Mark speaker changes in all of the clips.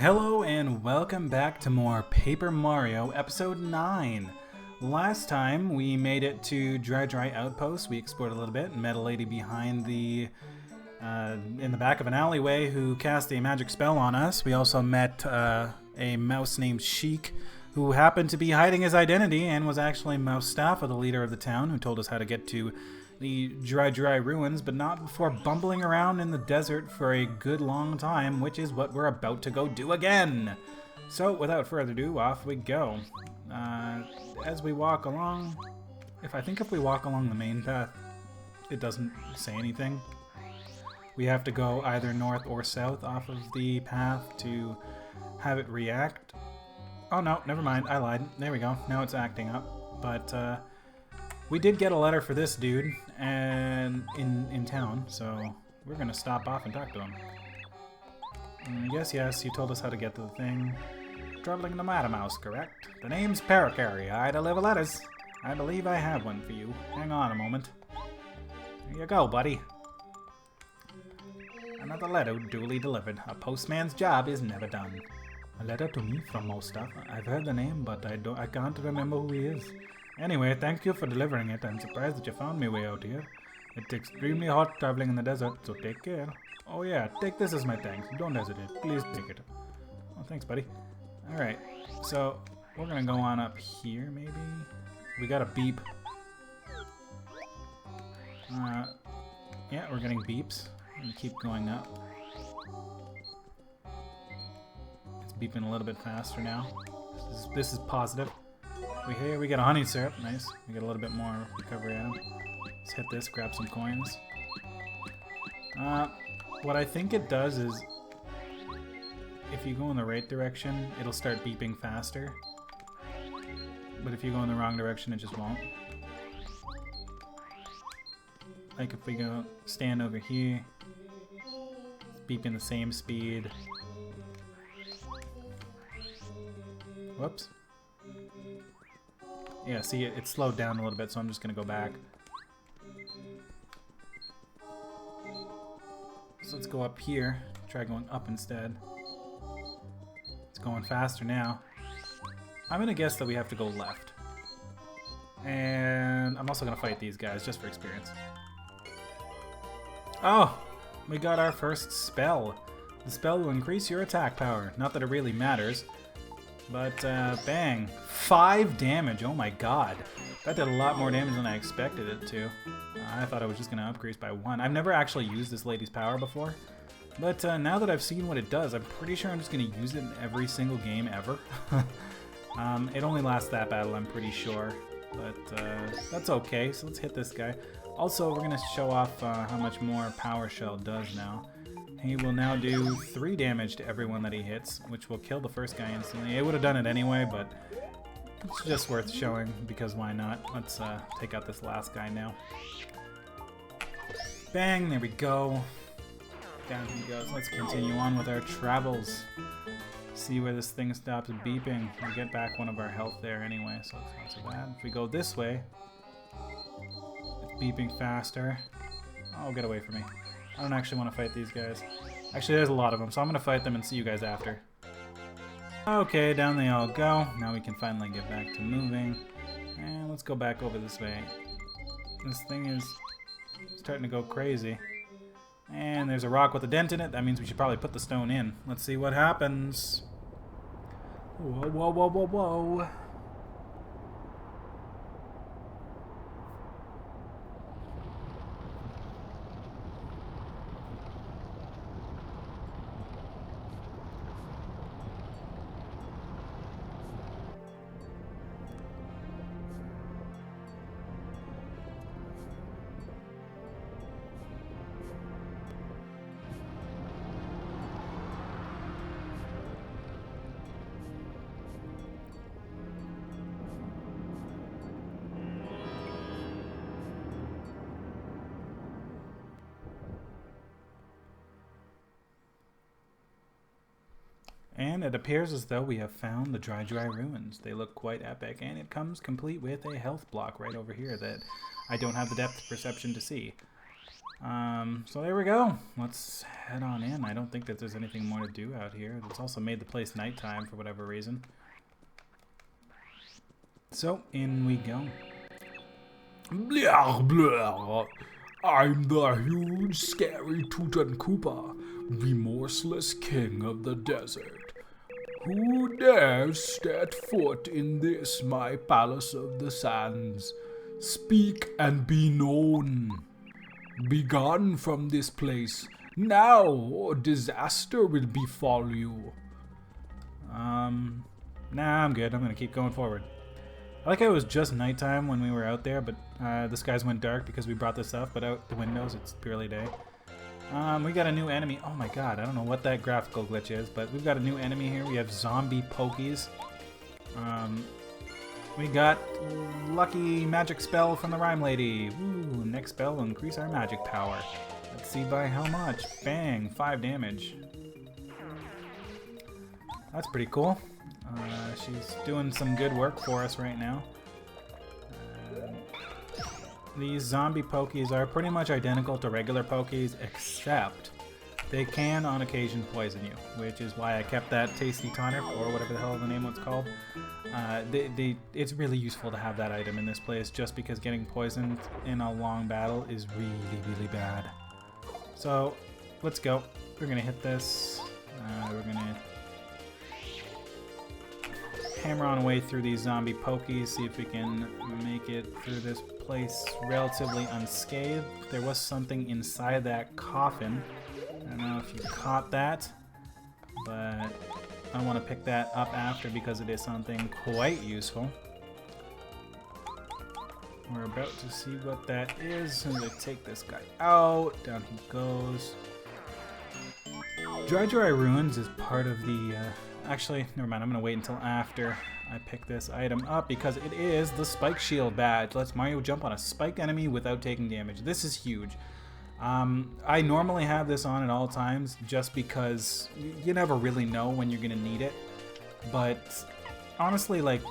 Speaker 1: Hello and welcome back to more Paper Mario Episode 9. Last time we made it to Dry Outpost. We explored a little bit and met a lady behind in the back of an alleyway who cast a magic spell on us. We also met a mouse named Sheik who happened to be hiding his identity and was actually Mouse Staffa, the leader of the town, who told us how to get to the Dry Ruins, but not before bumbling around in the desert for a good long time, which is what we're about to go do again. So, without further ado, off we go. As we walk along, if we walk along the main path, it doesn't say anything. We have to go either north or south off of the path to have it react. Oh no, never mind, I lied. There we go, now it's acting up. But, we did get a letter for this dude and in town, so we're gonna stop off and talk to him. Yes, he told us how to get to the thing. Traveling the Madam Mouse, correct? The name's Paracary. I deliver letters. I believe I have one for you. Hang on a moment. Here you go, buddy. Another letter duly delivered. A postman's job is never done. A letter to me from Mustafa. I've heard the name, but I can't remember who he is. Anyway, thank you for delivering it. I'm surprised that you found me way out here. It's extremely hot traveling in the desert, so take care. Oh yeah, take this as my thanks. Don't hesitate. Please take it. Oh, thanks, buddy. Alright, so we're gonna go on up here, maybe? We got a beep. Yeah, we're getting beeps. I'm gonna keep going up. It's beeping a little bit faster now. This is positive. We get a honey syrup, nice. We get a little bit more recovery item. Let's hit this, grab some coins. What I think it does is, if you go in the right direction, it'll start beeping faster. But if you go in the wrong direction, it just won't. Like if we go stand over here, it's beeping the same speed. Whoops. Yeah, see, it slowed down a little bit, so I'm just gonna go back. So let's go up here. Try going up instead. It's going faster now. I'm gonna guess that we have to go left. And I'm also gonna fight these guys just for experience. Oh! We got our first spell. The spell will increase your attack power. Not that it really matters. But, bang. 5 damage, oh my god. That did a lot more damage than I expected it to. I thought it was just going to increase by 1. I've never actually used this lady's power before. But now that I've seen what it does, I'm pretty sure I'm just going to use it in every single game ever. It only lasts that battle, I'm pretty sure. But that's okay, so let's hit this guy. Also, we're going to show off how much more Power Shell does now. He will now do 3 damage to everyone that he hits, which will kill the first guy instantly. It would have done it anyway, but it's just worth showing, because why not? Let's take out this last guy now. Bang, there we go. Down he goes. Let's continue on with our travels. See where this thing stops beeping. We get back 1 of our health there anyway, so it's not so bad. If we go this way, it's beeping faster. Oh, get away from me. I don't actually want to fight these guys. Actually, there's a lot of them, so I'm going to fight them and see you guys after. Okay, down they all go. Now we can finally get back to moving. And let's go back over this way. This thing is starting to go crazy. And there's a rock with a dent in it. That means we should probably put the stone in. Let's see what happens. Whoa, whoa, whoa, whoa, whoa. And it appears as though we have found the Dry Ruins. They look quite epic, and it comes complete with a health block right over here that I don't have the depth perception to see. So there we go. Let's head on in. I don't think that there's anything more to do out here. It's also made the place nighttime for whatever reason. So, in we go.
Speaker 2: Blah, blah. I'm the huge, scary Tutankoopa, remorseless king of the desert. Who dares set foot in this, my palace of the sands? Speak and be known. Begone from this place, now, or disaster will befall you.
Speaker 1: Nah, I'm good. I'm gonna keep going forward. I like how it was just nighttime when we were out there, but the skies went dark because we brought this stuff, but out the windows it's purely day. We got a new enemy. Oh my god, I don't know what that graphical glitch is, but we've got a new enemy here. We have zombie pokies. We got lucky magic spell from the Rhyme Lady. Ooh, next spell will increase our magic power. Let's see by how much. Bang, 5 damage. That's pretty cool. She's doing some good work for us right now. These zombie pokies are pretty much identical to regular pokies, except they can on occasion poison you, which is why I kept that tasty tonic, or whatever the hell the name was called. It's really useful to have that item in this place, just because getting poisoned in a long battle is really, really bad. So, let's go. We're gonna hit this. We're gonna hammer on away through these zombie pokies, see if we can make it through this place relatively unscathed. There was something inside that coffin. I don't know if you caught that, but I want to pick that up after because it is something quite useful. We're about to see what that is. I'm going to take this guy out. Down he goes. Dry Ruins is part of the... actually, never mind. I'm going to wait until after I pick this item up because it is the Spike Shield badge. Lets Mario jump on a spiked enemy without taking damage. This is huge. I normally have this on at all times just because you never really know when you're going to need it. But honestly, like,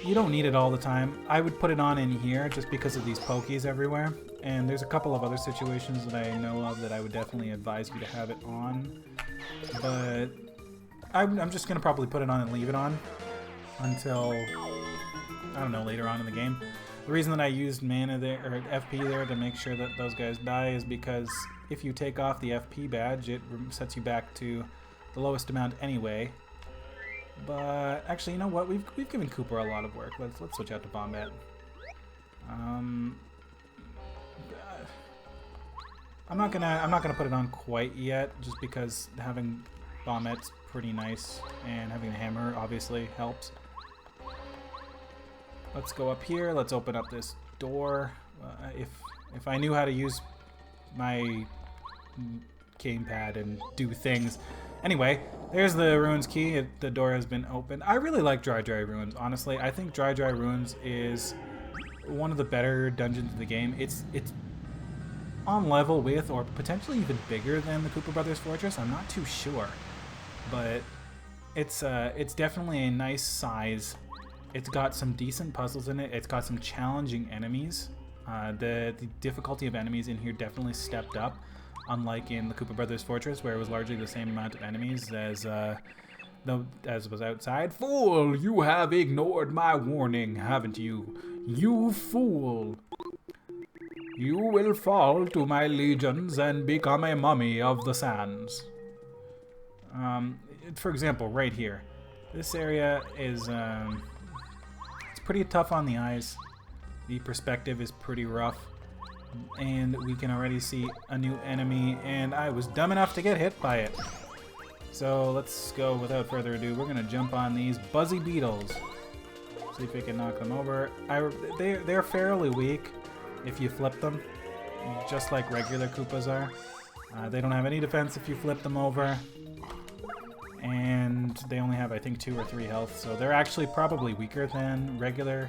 Speaker 1: you don't need it all the time. I would put it on in here just because of these pokies everywhere. And there's a couple of other situations that I know of that I would definitely advise you to have it on. But I'm just going to probably put it on and leave it on until, I don't know, later on in the game. The reason that I used mana there, or FP there, to make sure that those guys die is because if you take off the FP badge, it sets you back to the lowest amount anyway. But actually, you know what? We've given Cooper a lot of work. Let's switch out to Bombat. I'm not gonna put it on quite yet, just because having Bombat's pretty nice, and having a hammer obviously helps. Let's go up here. Let's open up this door. If I knew how to use my gamepad and do things. Anyway, there's the Ruins key. The door has been opened. I really like Dry Ruins, honestly. I think Dry Ruins is one of the better dungeons in the game. It's on level with, or potentially even bigger than the Koopa Brothers Fortress. I'm not too sure, but it's definitely a nice size. It's got some decent puzzles in it. It's got some challenging enemies. The difficulty of enemies in here definitely stepped up, unlike in the Koopa Brothers Fortress, where it was largely the same amount of enemies as was outside.
Speaker 2: Fool, you have ignored my warning, haven't you? You fool! You will fall to my legions and become a mummy of the sands.
Speaker 1: For example, right here, this area is it's pretty tough on the eyes. The perspective is pretty rough, and we can already see a new enemy, and I was dumb enough to get hit by it. So let's go without further ado. We're gonna jump on these buzzy beetles. See if we can knock them over. They're fairly weak if you flip them, just like regular Koopas are. They don't have any defense if you flip them over, and they only have, I think, 2 or 3 health, so they're actually probably weaker than regular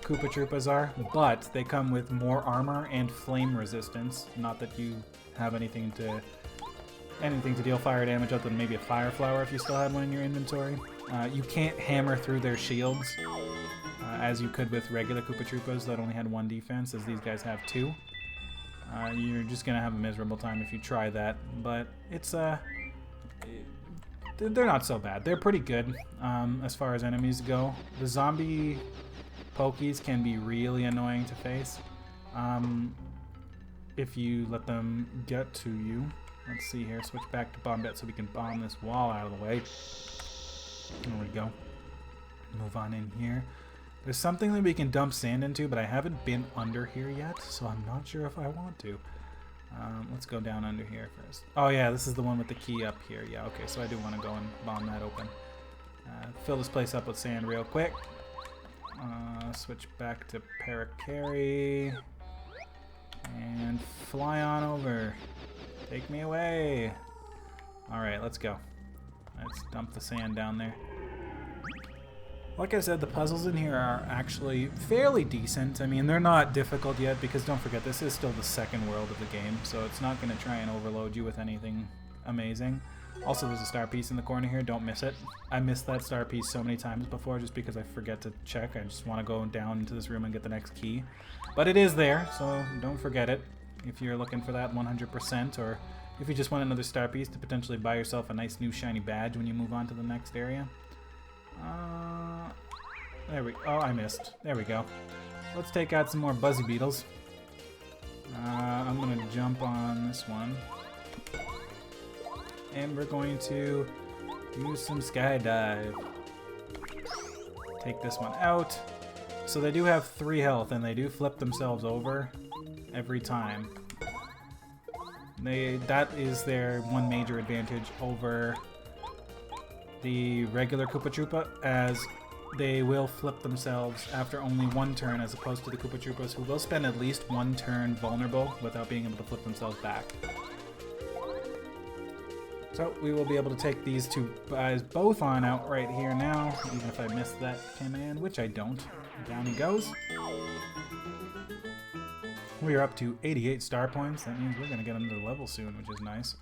Speaker 1: Koopa Troopas are, but they come with more armor and flame resistance. Not that you have anything to deal fire damage other than maybe a fire flower if you still had one in your inventory. You can't hammer through their shields as you could with regular Koopa Troopas that only had 1 defense, as these guys have 2. You're just gonna have a miserable time if you try that, but it's they're not so bad. They're pretty good as far as enemies go. The zombie pokies can be really annoying to face if you let them get to you. Let's see here, switch back to bombette so we can bomb this wall out of the way. There we go. Move on in here. There's something that we can dump sand into, but I haven't been under here yet, so I'm not sure if I want to. Let's go down under here first. Oh yeah, this is the one with the key up here. Yeah, okay, so I do want to go and bomb that open. Fill this place up with sand real quick. Switch back to Parakarry. And fly on over. Take me away. Alright, let's go. Let's dump the sand down there. Like I said, the puzzles in here are actually fairly decent. I mean, they're not difficult yet because don't forget, this is still the second world of the game, so it's not going to try and overload you with anything amazing. Also, there's a star piece in the corner here. Don't miss it. I missed that star piece so many times before just because I forget to check. I just want to go down into this room and get the next key. But it is there, so don't forget it if you're looking for that 100%, or if you just want another star piece to potentially buy yourself a nice new shiny badge when you move on to the next area. There we go. Oh, I missed. There we go. Let's take out some more Buzzy Beetles. I'm going to jump on this one. And we're going to use some Skydive. Take this one out. So they do have 3 health, and they do flip themselves over every time. That is their one major advantage over the regular Koopa Troopa, as they will flip themselves after only 1 turn, as opposed to the Koopa Troopas, who will spend at least 1 turn vulnerable without being able to flip themselves back. So we will be able to take these 2 guys both on out right here now, even if I missed that command, which I don't. Down he goes. We are up to 88 star points. That means we're going to get another level soon, which is nice.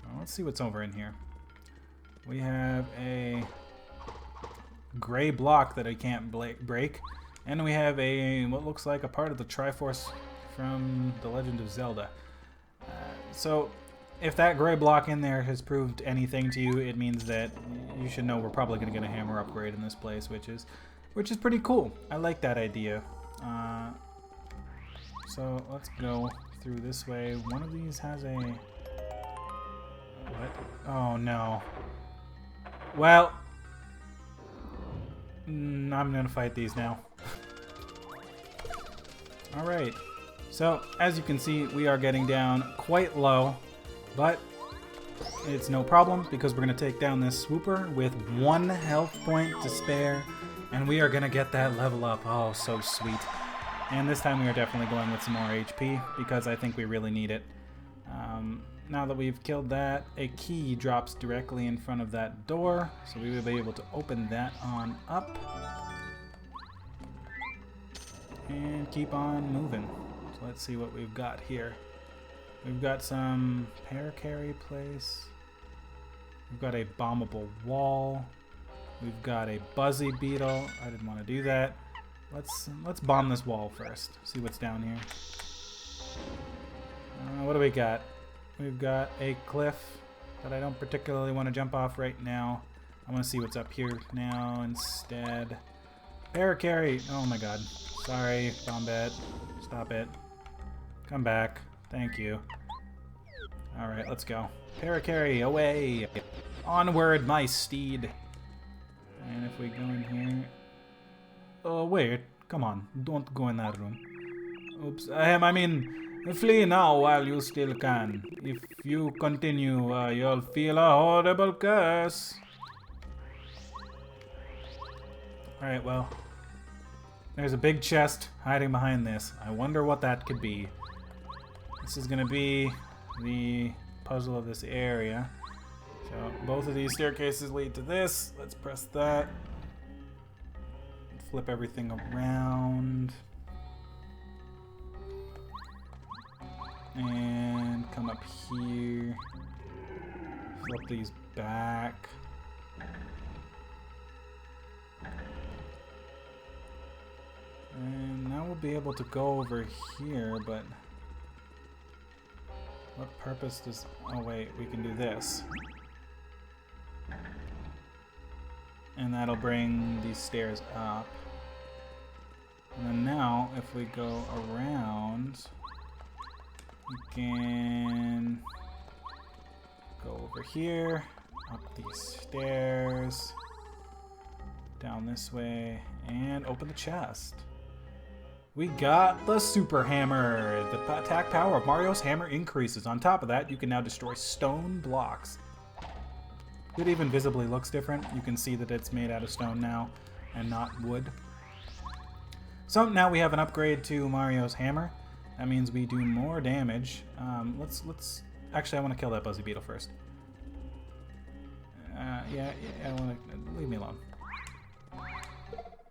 Speaker 1: Well, let's see what's over in here. We have a gray block that I can't break, and we have a what looks like a part of the Triforce from The Legend of Zelda. So if that gray block in there has proved anything to you, it means that you should know we're probably going to get a hammer upgrade in this place, which is pretty cool. I like that idea. So let's go through this way. One of these has a... What? Oh no. Well, I'm gonna fight these now. Alright, so as you can see, we are getting down quite low, but it's no problem because we're gonna take down this swooper with 1 health point to spare, and we are gonna get that level up. Oh, so sweet. And this time we are definitely going with some more HP because I think we really need it. Now that we've killed that, a key drops directly in front of that door, so we will be able to open that on up and keep on moving. So let's see what we've got here. We've got some Parakarry place. We've got a bombable wall. We've got a Buzzy Beetle. I didn't want to do that. Let's bomb this wall first. See what's down here. What do we got? We've got a cliff that I don't particularly want to jump off right now. I want to see what's up here now instead. Parakarry! Oh my god. Sorry, Bombette. Stop it. Come back. Thank you. Alright, let's go. Parakarry, away! Onward, my steed! And if we go in here... Oh, wait. Come on. Don't go in that room. Oops. I mean... Flee now while you still can. If you continue, you'll feel a horrible curse. Alright, well. There's a big chest hiding behind this. I wonder what that could be. This is gonna be the puzzle of this area. So, both of these staircases lead to this. Let's press that. Flip everything around. And come up here. Flip these back. And now we'll be able to go over here, but What purpose does... Oh wait, we can do this. And that'll bring these stairs up. And then now, if we go around, we can go over here, up these stairs, down this way, and open the chest. We got the super hammer. The attack power of Mario's hammer increases. On top of that, you can now destroy stone blocks. It even visibly looks different. You can see that it's made out of stone now and not wood. So now we have an upgrade to Mario's hammer. That means we do more damage. Let's actually, I want to kill that Buzzy Beetle first. Yeah, I want to leave me alone.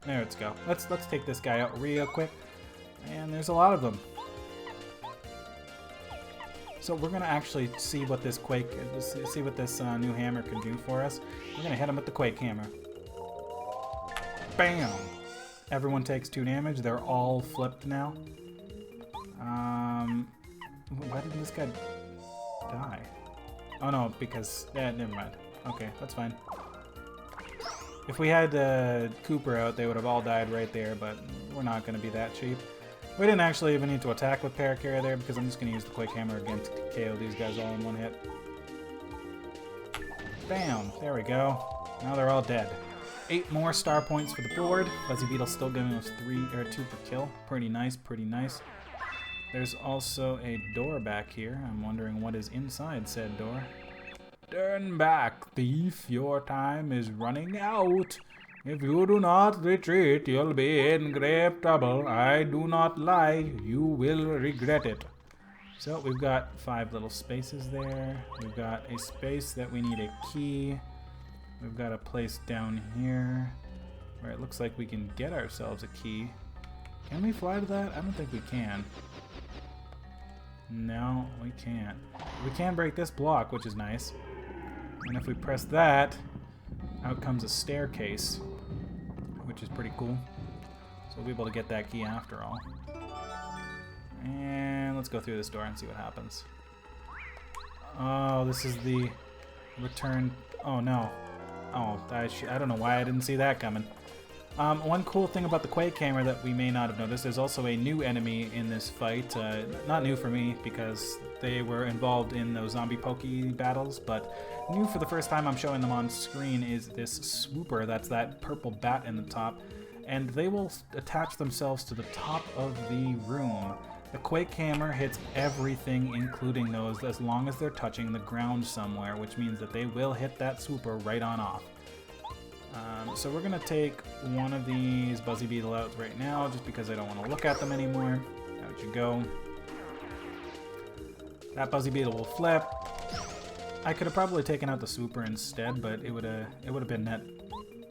Speaker 1: There, let's go. Let's take this guy out real quick. And there's a lot of them. So we're gonna actually see what this new hammer can do for us. We're gonna hit him with the Quake hammer. Bam! Everyone takes 2 damage. They're all flipped now. Why didn't this guy die? Oh no, because never mind. Okay, that's fine. If we had Cooper out, they would have all died right there, but we're not gonna be that cheap. We didn't actually even need to attack with Parakarry there because I'm just going to use the Quake Hammer again to KO these guys all in one hit. Bam! There we go. Now they're all dead. 8 more star points for the board. Buzzy Beetle's still giving us 2 per kill. Pretty nice, pretty nice. There's also a door back here. I'm wondering what is inside said door. Turn back, thief. Your time is running out. If you do not retreat, you'll be in grave trouble. I do not lie. You will regret it. So we've got 5 little spaces there. We've got a space that we need a key. We've got a place down here where it looks like we can get ourselves a key. Can we fly to that? I don't think we can. No, we can't. We can break this block, which is nice. And if we press that, out comes a staircase, which is pretty cool. So we'll be able to get that key after all. And let's go through this door and see what happens. Oh, this is the return. Oh no. Oh, I don't know why I didn't see that coming. One cool thing about the Quake Hammer that we may not have noticed, there's also a new enemy in this fight. Not new for me because they were involved in those zombie pokey battles, but new for the first time I'm showing them on screen is this swooper. That's that purple bat in the top, and they will attach themselves to the top of the room. The Quake Hammer hits everything, including those, as long as they're touching the ground somewhere, which means that they will hit that swooper right on off. So we're going to take one of these Buzzy Beetle out right now, just because I don't want to look at them anymore. Out you go. That Buzzy Beetle will flip. I could have probably taken out the swooper instead, but it would have been net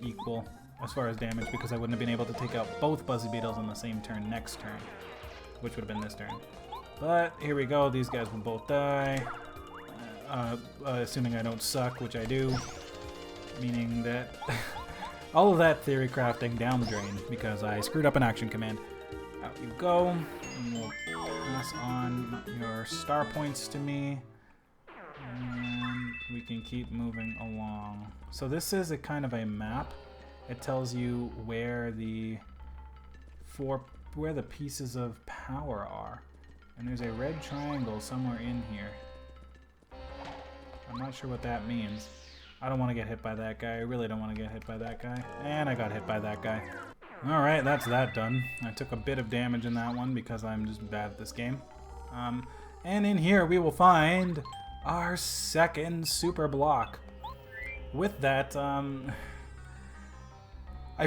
Speaker 1: equal as far as damage, because I wouldn't have been able to take out both Buzzy Beetles on the same turn next turn, which would have been this turn. But here we go. These guys will both die, assuming I don't suck, which I do. Meaning that all of that theory crafting down the drain because I screwed up an action command. Out you go, and we'll pass on your star points to me, and we can keep moving along. So this is a kind of a map. It tells you where the pieces of power are, and there's a red triangle somewhere in here. I'm not sure what that means. I don't want to get hit by that guy. I really don't want to get hit by that guy. And I got hit by that guy. Alright, that's that done. I took a bit of damage in that one because I'm just bad at this game. And in here we will find our second super block. With that, I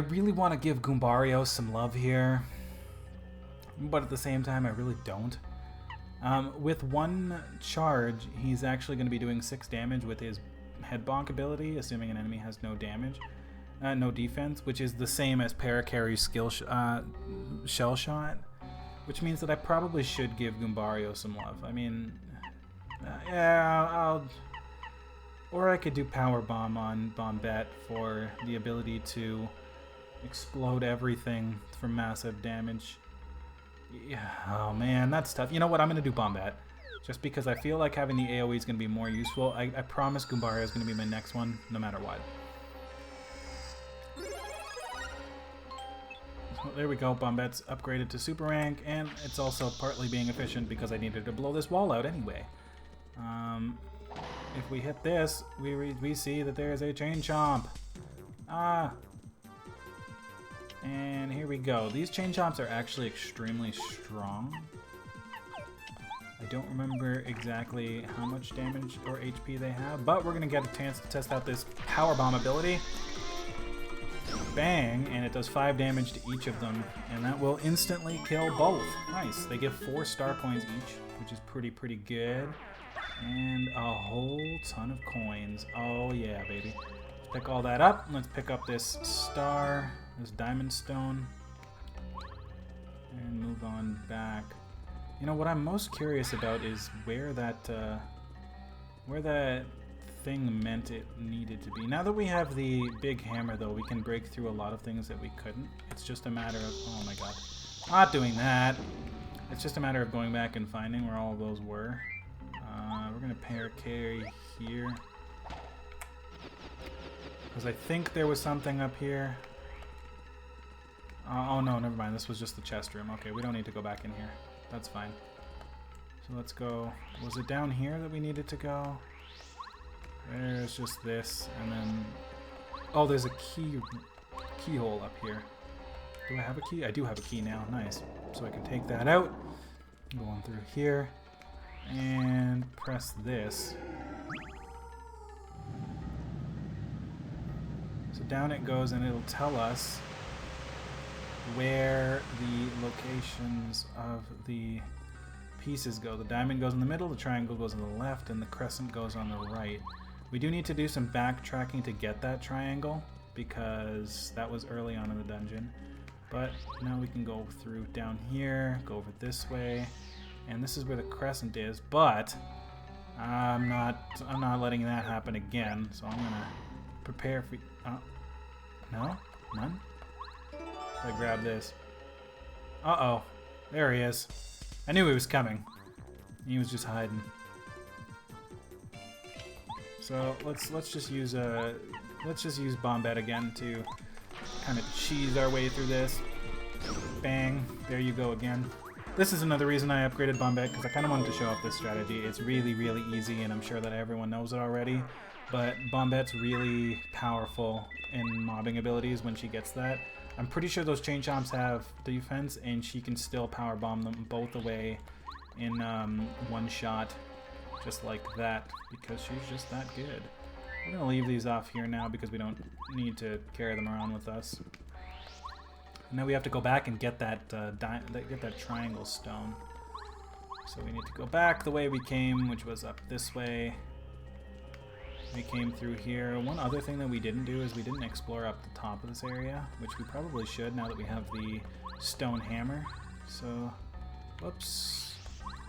Speaker 1: really want to give Goombario some love here. But at the same time, I really don't. With one charge, he's actually going to be doing 6 damage with his head bonk ability, assuming an enemy has no damage, no defense, which is the same as Parakarry's shell shot, which means that I probably should give Goombario some love. I mean, yeah, or I could do Power Bomb on Bombette for the ability to explode everything for massive damage. Yeah, oh man, that's tough. You know what? I'm gonna do Bombette. Just because I feel like having the AoE is going to be more useful. I promise Goombaria is going to be my next one, no matter what. So there we go, Bombette's upgraded to super rank, and it's also partly being efficient because I needed to blow this wall out anyway. If we hit this, we see that there is a Chain Chomp. And here we go. These Chain Chomps are actually extremely strong. I don't remember exactly how much damage or HP they have, but we're going to get a chance to test out this Power Bomb ability. Bang, and it does 5 damage to each of them, and that will instantly kill both. Nice. They give 4 star points each, which is pretty good. And a whole ton of coins. Oh yeah, baby. Let's pick all that up. Let's pick up this star, this diamond stone, and move on back. You know, what I'm most curious about is where that thing meant it needed to be. Now that we have the big hammer, though, we can break through a lot of things that we couldn't. It's just a matter of... Oh my god. Not doing that. It's just a matter of going back and finding where all of those were. We're going to pair carry here. Because I think there was something up here. Oh no, never mind. This was just the chest room. Okay, we don't need to go back in here. That's fine. So let's go. Was it down here that we needed to go? There's just this, and then... Oh, there's a keyhole up here. Do I have a key? I do have a key now. Nice. So I can take that out. Go on through here. And press this. So down it goes, and it'll tell us where the locations of the pieces go. The diamond goes in the middle, the triangle goes on the left, and the crescent goes on the right. We do need to do some backtracking to get that triangle, because that was early on in the dungeon. But now we can go through down here, go over this way, and this is where the crescent is, but I'm not letting that happen again, so I'm gonna prepare for... no? None? If I grab this. Uh-oh. There he is. I knew he was coming. He was just hiding. So let's just use Bombette again to kind of cheese our way through this. Bang. There you go again. This is another reason I upgraded Bombette, because I kind of wanted to show off this strategy. It's really easy, and I'm sure that everyone knows it already. But Bombette's really powerful in mobbing abilities when she gets that. I'm pretty sure those Chain Chomps have defense, and she can still power bomb them both away in one shot, just like that, because she's just that good. We're gonna leave these off here now because we don't need to carry them around with us. Now we have to go back and get that triangle stone. So we need to go back the way we came, which was up this way. We came through here. One other thing that we didn't do is we didn't explore up the top of this area, which we probably should now that we have the stone hammer. So, whoops.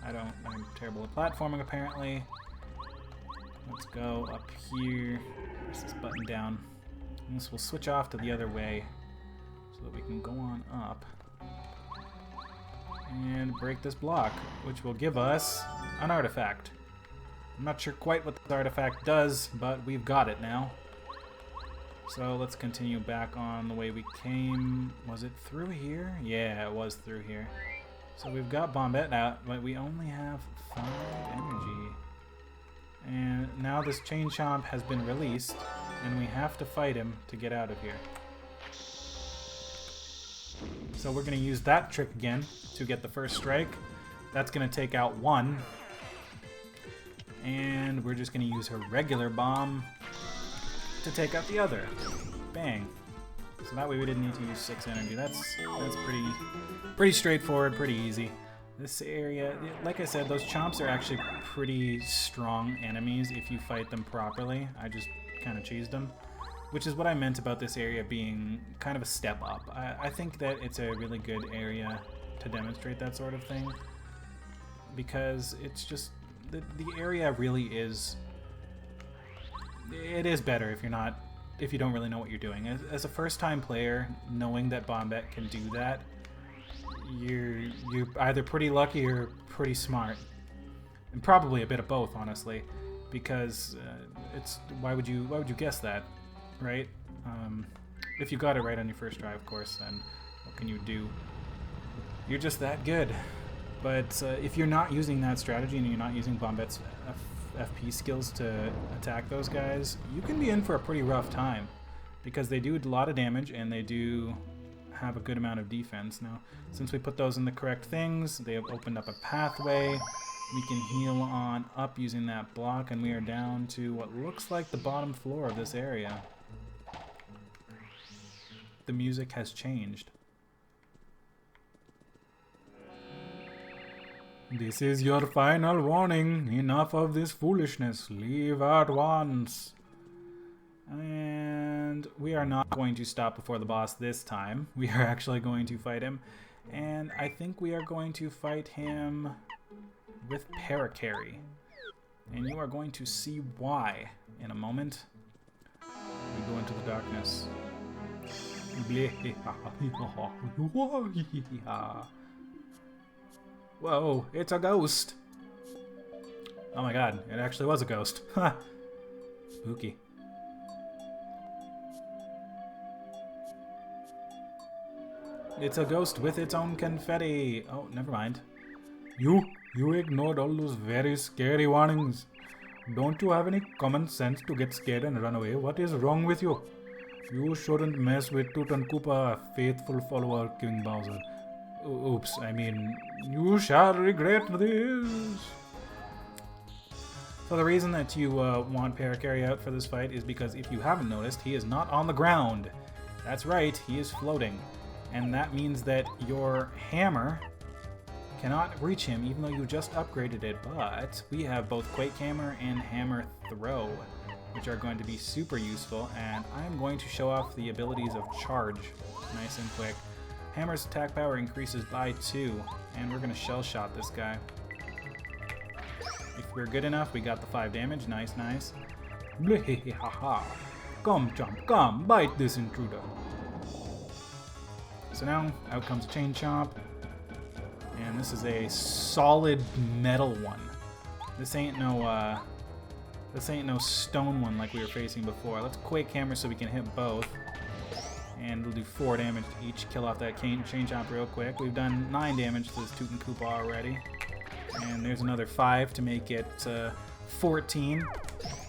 Speaker 1: I'm terrible at platforming apparently. Let's go up here. Press this button down. And this will switch off to the other way so that we can go on up and break this block, which will give us an artifact. I'm not sure quite what this artifact does, but we've got it now. So let's continue back on the way we came. Was it through here? Yeah, it was through here. So we've got Bombette out, but we only have 5 energy. And now this Chain Chomp has been released, and we have to fight him to get out of here. So we're going to use that trick again to get the first strike. That's going to take out 1. And we're just going to use her regular bomb to take out the other. Bang. So that way we didn't need to use 6 energy. That's pretty straightforward, pretty easy. This area, like I said, those chomps are actually pretty strong enemies if you fight them properly. I just kind of cheesed them, which is what I meant about this area being kind of a step up. I think that it's a really good area to demonstrate that sort of thing, because it's just... The area really is... It is better if you don't really know what you're doing. As a first-time player, knowing that Bombette can do that, you're either pretty lucky or pretty smart. And probably a bit of both, honestly, because it's why would you guess that, right? If you got it right on your first try, of course, then what can you do? You're just that good. But if you're not using that strategy and you're not using Bombette's FP skills to attack those guys, you can be in for a pretty rough time, because they do a lot of damage and they do have a good amount of defense. Now, since we put those in the correct things, they have opened up a pathway. We can heal on up using that block, and we are down to what looks like the bottom floor of this area. The music has changed. This is your final warning. Enough of this foolishness. Leave at once. And we are not going to stop before the boss this time. We are actually going to fight him. And I think we are going to fight him with Paracarry. And you are going to see why in a moment. We go into the darkness. Whoa, it's a ghost. Oh my god, it actually was a ghost. Spooky. It's a ghost with its own confetti. Oh, never mind. You ignored all those very scary warnings. Don't you have any common sense to get scared and run away? What is wrong with you? You shouldn't mess with Toot and Koopa, a faithful follower of King Bowser. Oops, I mean, you shall regret this. So the reason that you want Paracarry out for this fight is because if you haven't noticed, he is not on the ground. That's right, he is floating. And that means that your hammer cannot reach him, even though you just upgraded it. But we have both Quake Hammer and Hammer Throw, which are going to be super useful. And I'm going to show off the abilities of Charge nice and quick. Hammer's attack power increases by 2, and we're going to shell shot this guy. If we're good enough, we got the 5 damage. Nice, nice. Come, Chomp, come, bite this intruder. So now, out comes a Chain Chomp. And this is a solid metal one. This ain't no stone one like we were facing before. Let's Quake Hammer so we can hit both. And we'll do 4 damage to each. Kill off that Chain Chomp real quick. We've done 9 damage to this Toot and Koopa already. And there's another 5 to make it 14.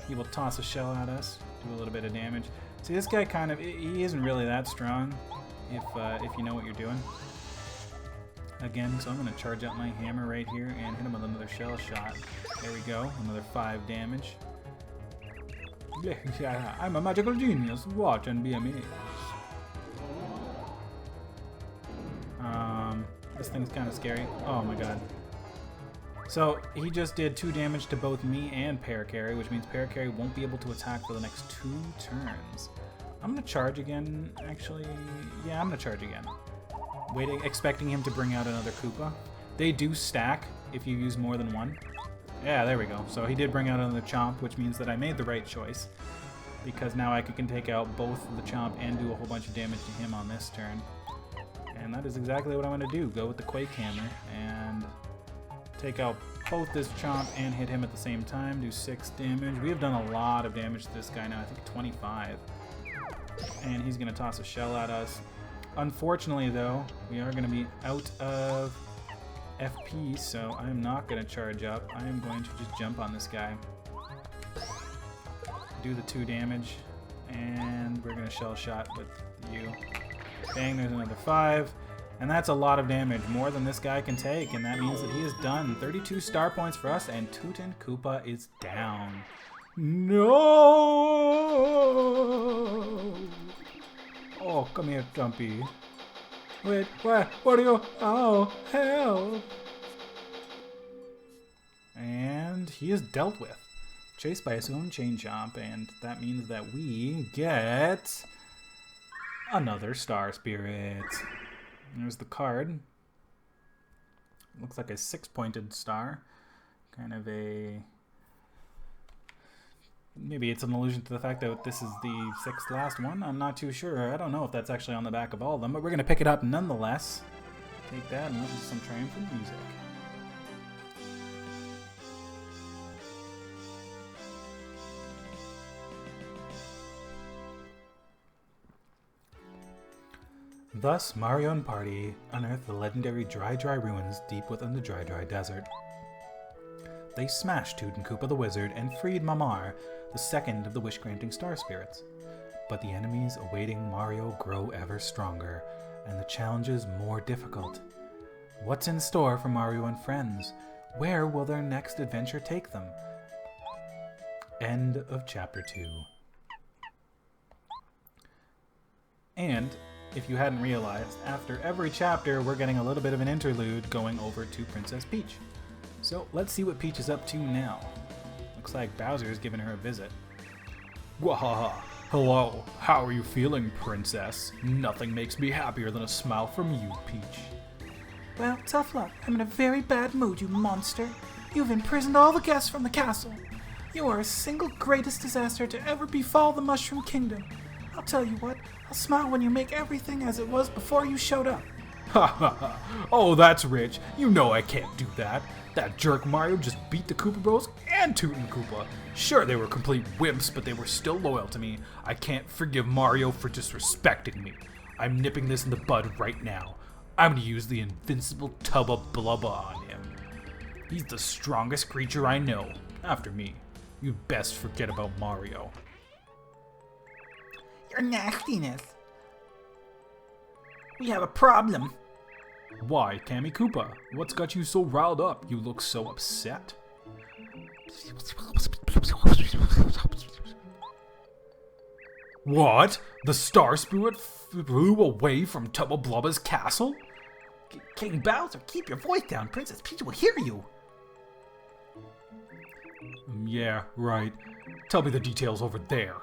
Speaker 1: He will toss a shell at us, do a little bit of damage. See, this guy kind of, he isn't really that strong if you know what you're doing. Again, so I'm going to charge out my hammer right here and hit him with another shell shot. There we go, another 5 damage. I'm a magical genius. Watch and be amazed. This thing's kind of scary. Oh my god. So he just did 2 damage to both me and Paracarry, which means Paracarry won't be able to attack for the next 2 turns. I'm gonna charge again, actually. Yeah, I'm gonna charge again. Waiting, expecting him to bring out another Koopa. They do stack if you use more than one. Yeah, there we go. So he did bring out another Chomp, which means that I made the right choice, because now I can take out both the Chomp and do a whole bunch of damage to him on this turn. And that is exactly what I'm going to do. Go with the Quake Hammer and take out both this Chomp and hit him at the same time. Do 6 damage. We have done a lot of damage to this guy now. I think 25. And he's going to toss a shell at us. Unfortunately, though, we are going to be out of FP, so I'm not going to charge up. I am going to just jump on this guy. Do the 2 damage. And we're going to shell shot with you. Bang, there's another 5. And that's a lot of damage, more than this guy can take, and that means that he is done. 32 star points for us, and Toot and Koopa is down. No! Oh, come here, Jumpy. Wait, what are you? Oh, help! And he is dealt with. Chased by his own Chain Chomp, and that means that we get another Star Spirit. There's the card. Looks like a 6-pointed star. Kind of a... Maybe it's an allusion to the fact that this is the 6th last one. I'm not too sure. I don't know if that's actually on the back of all of them, but we're going to pick it up nonetheless. Take that and listen to some triumphant music. Thus, Mario and party unearthed the legendary Dry ruins deep within the Dry Desert. They smashed Toot and Koopa the Wizard and freed Mamar, the second of the wish-granting star spirits. But the enemies awaiting Mario grow ever stronger, and the challenges more difficult. What's in store for Mario and friends? Where will their next adventure take them? End of Chapter 2. And, if you hadn't realized, after every chapter we're getting a little bit of an interlude going over to Princess Peach. So let's see what Peach is up to now. Looks like Bowser is giving her a visit.
Speaker 2: Wahaha. Hello. How are you feeling, Princess? Nothing makes me happier than a smile from you, Peach.
Speaker 3: Well, tough luck. I'm in a very bad mood, you monster. You've imprisoned all the guests from the castle. You are a single greatest disaster to ever befall the Mushroom Kingdom. I'll tell you what, I'll smile when you make everything as it was before you showed up.
Speaker 2: Ha ha ha. Oh, that's rich. You know I can't do that. That jerk Mario just beat the Koopa Bros and Toot and Koopa. Sure, they were complete wimps, but they were still loyal to me. I can't forgive Mario for disrespecting me. I'm nipping this in the bud right now. I'm gonna use the invincible Tubba Blubba on him. He's the strongest creature I know. After me. You'd best forget about Mario.
Speaker 3: Your nastiness. We have a problem.
Speaker 2: Why, Kammy Koopa? What's got you so riled up? You look so upset. What? The Star Spirit flew away from Tubba Blubba's castle?
Speaker 3: King Bowser, keep your voice down. Princess Peach will hear you.
Speaker 2: Yeah, right. Tell me the details over there.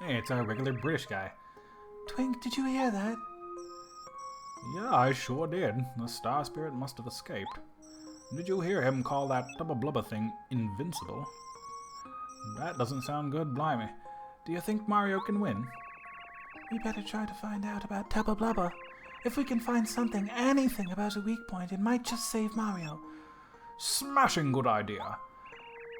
Speaker 1: Hey, it's our regular British guy.
Speaker 3: Twink, did you hear that?
Speaker 1: Yeah, I sure did. The Star Spirit must have escaped. Did you hear him call that Tubba Blubba thing invincible? That doesn't sound good, blimey. Do you think Mario can win?
Speaker 3: We better try to find out about Tubba Blubba. If we can find something, anything about a weak point, it might just save Mario.
Speaker 2: Smashing good idea.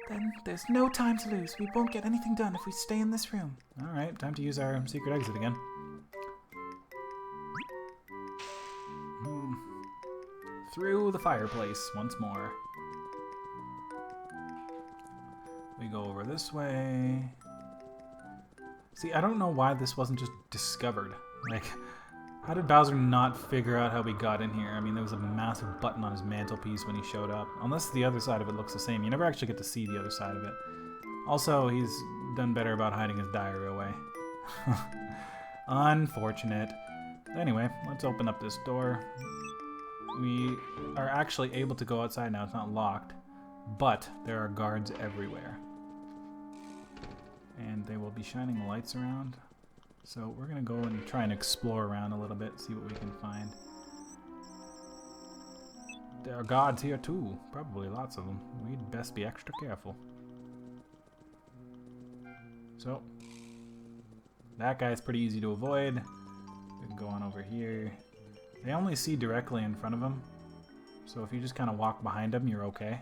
Speaker 3: Then there's no time to lose. We won't get anything done if we stay in this room.
Speaker 1: Alright, time to use our secret exit again. Through the fireplace once more. We go over this way. See, I don't know why this wasn't just discovered. Like, how did Bowser not figure out how we got in here? I mean, there was a massive button on his mantelpiece when he showed up. Unless the other side of it looks the same. You never actually get to see the other side of it. Also, he's done better about hiding his diary away. Unfortunate. Anyway, let's open up this door. We are actually able to go outside now. It's not locked. But there are guards everywhere. And they will be shining lights around. So we're going to go and try and explore around a little bit, see what we can find. There are guards here too. Probably lots of them. We'd best be extra careful. So, that guy's pretty easy to avoid. We can go on over here. They only see directly in front of them. So if you just kind of walk behind them, you're okay.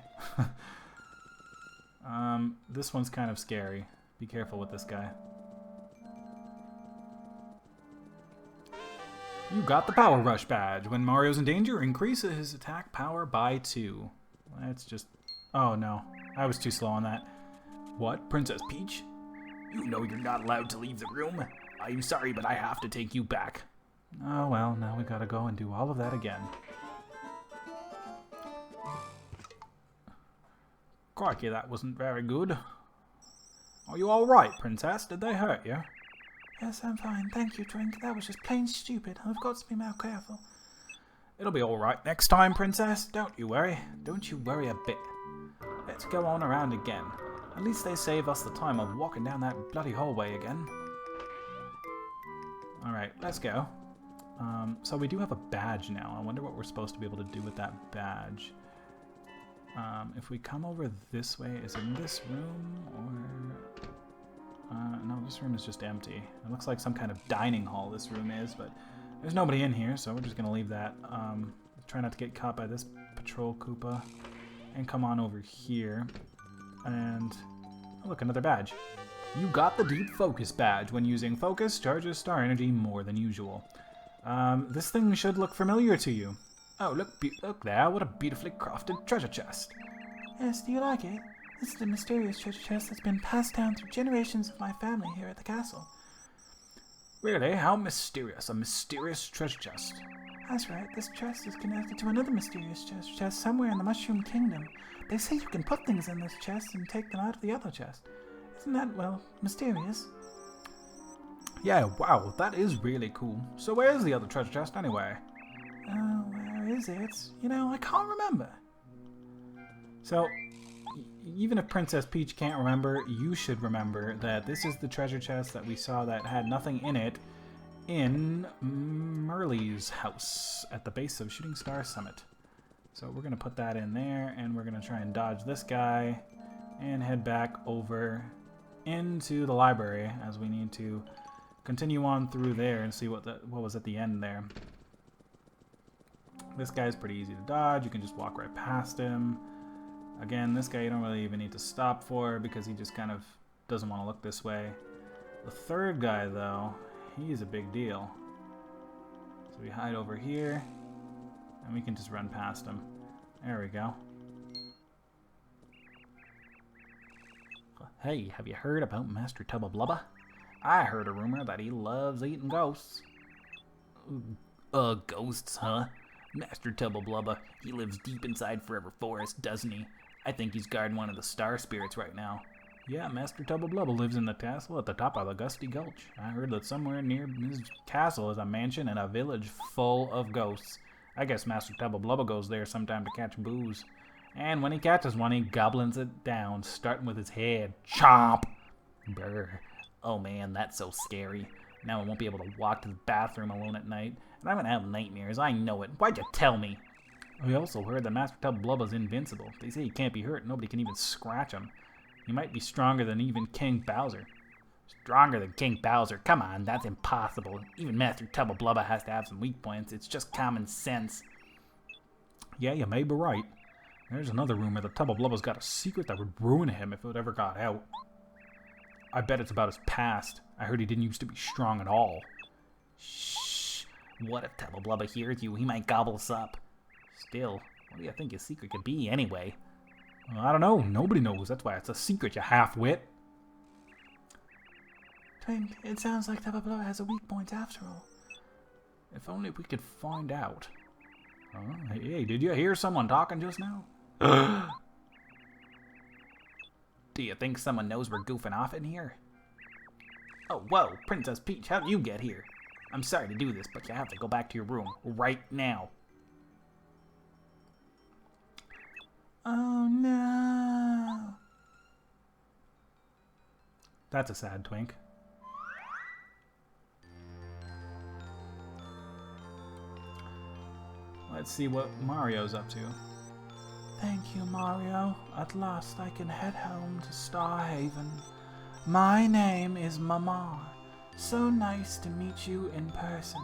Speaker 1: This one's kind of scary. Be careful with this guy. You got the Power Rush badge. When Mario's in danger, increase his attack power by 2. Let's just... Oh no, I was too slow on that.
Speaker 2: What, Princess Peach? You know you're not allowed to leave the room. I'm sorry, but I have to take you back.
Speaker 1: Oh well, now we gotta go and do all of that again. Crikey, that wasn't very good. Are you alright, Princess? Did they hurt you?
Speaker 3: Yes, I'm fine. Thank you, Twink. That was just plain stupid. I've got to be more careful.
Speaker 1: It'll be alright next time, Princess. Don't you worry. Don't you worry a bit. Let's go on around again. At least they save us the time of walking down that bloody hallway again. Alright, let's go. So we do have a badge now. I wonder what we're supposed to be able to do with that badge. If we come over this way, is it in this room or... no, this room is just empty. It looks like some kind of dining hall this room is, but there's nobody in here, so we're just going to leave that. Try not to get caught by this Patrol Koopa. and come on over here. And oh, look, another badge. You got the Deep Focus badge. When using focus, charges star energy more than usual. This thing should look familiar to you. Oh, look there, what a beautifully crafted treasure chest.
Speaker 3: Yes, do you like it? This is a mysterious treasure chest that's been passed down through generations of my family here at the castle.
Speaker 1: Really? How mysterious? A mysterious treasure chest?
Speaker 3: That's right, this chest is connected to another mysterious treasure chest somewhere in the Mushroom Kingdom. They say you can put things in this chest and take them out of the other chest. Isn't that, well, mysterious?
Speaker 1: Yeah, wow, that is really cool. So where's the other treasure chest anyway?
Speaker 3: Oh, where is it? You know, I can't remember.
Speaker 1: So, even if Princess Peach can't remember, you should remember that this is the treasure chest that we saw that had nothing in it in Merle's house at the base of Shooting Star Summit. So we're going to put that in there, and we're going to try and dodge this guy and head back over into the library as we need to continue on through there and see what was at the end there. This guy's pretty easy to dodge. You can just walk right past him. Again, this guy you don't really even need to stop for because he just kind of doesn't want to look this way. The third guy, though, he's a big deal. So we hide over here, and we can just run past him. There we go. Hey, have you heard about Master Tubba Blubba? I heard a rumor that he loves eating ghosts. Ghosts, huh? Master Tubba Blubba, he lives deep inside Forever Forest, doesn't he? I think he's guarding one of the star spirits right now. Yeah, Master Tubba Blubba lives in the castle at the top of the Gusty Gulch. I heard that somewhere near his castle is a mansion and a village full of ghosts. I guess Master Tubba Blubba goes there sometime to catch booze. And when he catches one, he goblins it down, starting with his head. Chomp! Brr. Oh man, that's so scary. Now I won't be able to walk to the bathroom alone at night. And I'm gonna have nightmares, I know it. Why'd you tell me? We also heard that Master Tubba Blubba's invincible. They say he can't be hurt, nobody can even scratch him. He might be stronger than even King Bowser. Stronger than King Bowser? Come on, that's impossible. Even Master Tubba Blubba has to have some weak points. It's just common sense. Yeah, you may be right. There's another rumor that Tubba Blubba's got a secret that would ruin him if it ever got out. I bet it's about his past. I heard he didn't used to be strong at all. Shh. What if Tubba Blubba hears you? He might gobble us up. Still, what do you think his secret could be anyway? Well, I don't know. Nobody knows. That's why it's a secret, you half-wit.
Speaker 3: Twink, it sounds like Tubba Blubba has a weak point after all.
Speaker 1: If only we could find out. Oh, hey, did you hear someone talking just now? Do you think someone knows we're goofing off in here? Oh, whoa, Princess Peach, how'd you get here? I'm sorry to do this, but you have to go back to your room right now.
Speaker 3: Oh no.
Speaker 1: That's a sad twink. Let's see what Mario's up to.
Speaker 3: Thank you, Mario. At last I can head home to Star Haven. My name is Mamar. So nice to meet you in person.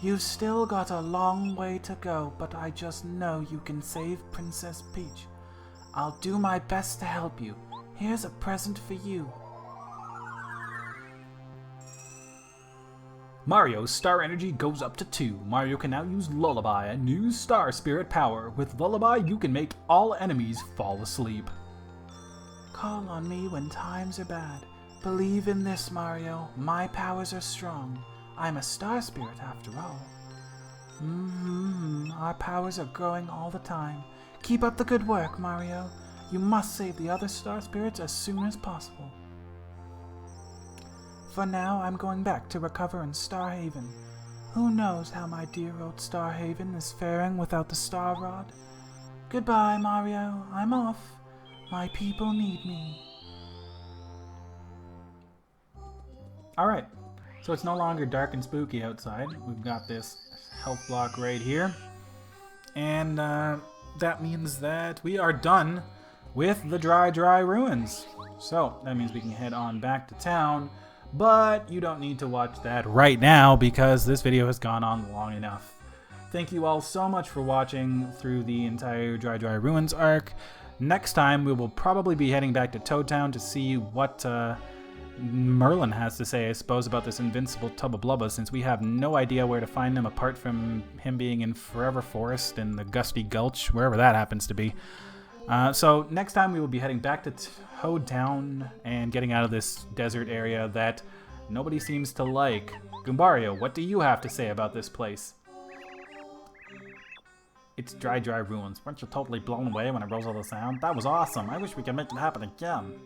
Speaker 3: You've still got a long way to go, but I just know you can save Princess Peach. I'll do my best to help you. Here's a present for you.
Speaker 1: Mario's star energy goes up to 2. Mario can now use Lullaby, a new star spirit power. With Lullaby, you can make all enemies fall asleep.
Speaker 3: Call on me when times are bad. Believe in this, Mario. My powers are strong. I'm a star spirit after all. Our powers are growing all the time. Keep up the good work, Mario. You must save the other star spirits as soon as possible. For now, I'm going back to recover in Star Haven. Who knows how my dear old Star Haven is faring without the Star Rod? Goodbye, Mario. I'm off. My people need me.
Speaker 1: Alright, so it's no longer dark and spooky outside. We've got this health block right here. And that means that we are done with the Dry Ruins. So that means we can head on back to town. But you don't need to watch that right now because this video has gone on long enough. thank you all so much for watching through the entire Dry Ruins arc. Next time, we will probably be heading back to Toad Town to see what Merlin has to say, I suppose, about this invincible Tubba Blubba, since we have no idea where to find him apart from him being in Forever Forest in the Gusty Gulch, wherever that happens to be. So next time we will be heading back to Toad Town and getting out of this desert area that nobody seems to like. Goombario, what do you have to say about this place? It's Dry Ruins. Weren't you totally blown away when it rose all the sound? That was awesome. I wish we could make it happen again.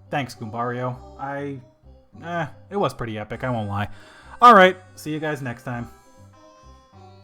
Speaker 1: Thanks, Goombario. It was pretty epic, I won't lie. Alright, see you guys next time.